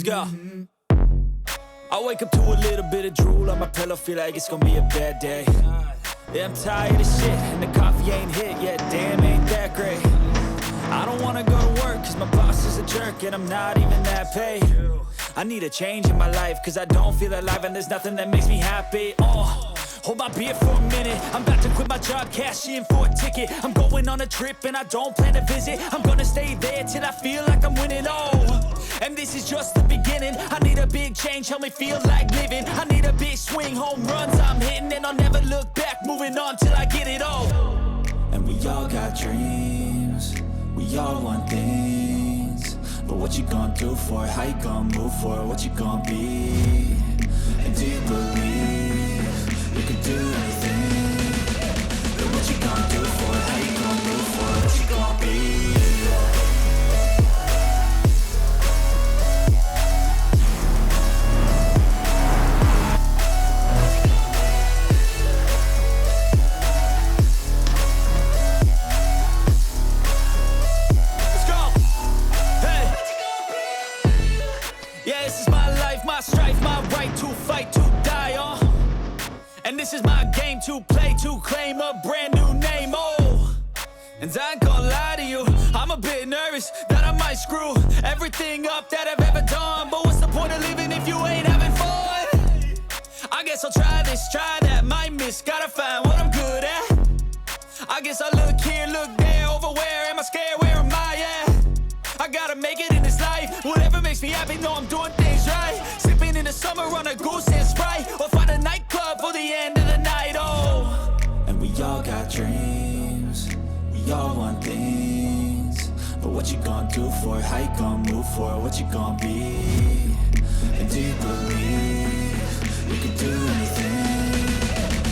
go. I wake up to a little bit of drool on my pillow, feel like it's gonna be a bad day. Yeah, I'm tired of shit, and the coffee ain't hit yet, damn, ain't that great. I don't wanna go to work, cause my boss is a jerk, and I'm not even that paid. I need a change in my life, cause I don't feel alive, and there's nothing that makes me happy. Hold my beer for a minute, I'm about to quit my job, cash in for a ticket. I'm going on a trip and I don't plan to visit. I'm gonna stay there till I feel like I'm winning, and this is just the beginning. I need a big change, help me feel like living. I need a big swing, home runs I'm hitting, and I'll never look back, moving on till I get it all. And we all got dreams, we all want things, but what you gonna do for it? How you gonna move for it? What you gonna be? And do you believe you can do anything? But what you gonna do for it? How you gonna move for it? What you gonna be? Strife, my right to fight, to die on. And this is my game to play, to claim a brand new name, And I ain't gonna lie to you, I'm a bit nervous that I might screw everything up that I've ever done. But what's the point of living if you ain't having fun? I guess I'll try this, try that, might miss, gotta find what I'm good at. I guess I look here, look there, over where am I scared, where am I at? I gotta make it in this life, whatever makes me happy, know I'm doing things right. Sipping in the summer on a goose and Sprite, or find a nightclub for the end of the night, And we all got dreams, we all want things, but what you gonna do for it? How you gonna move for it? What you gonna be? And do you believe you can do anything?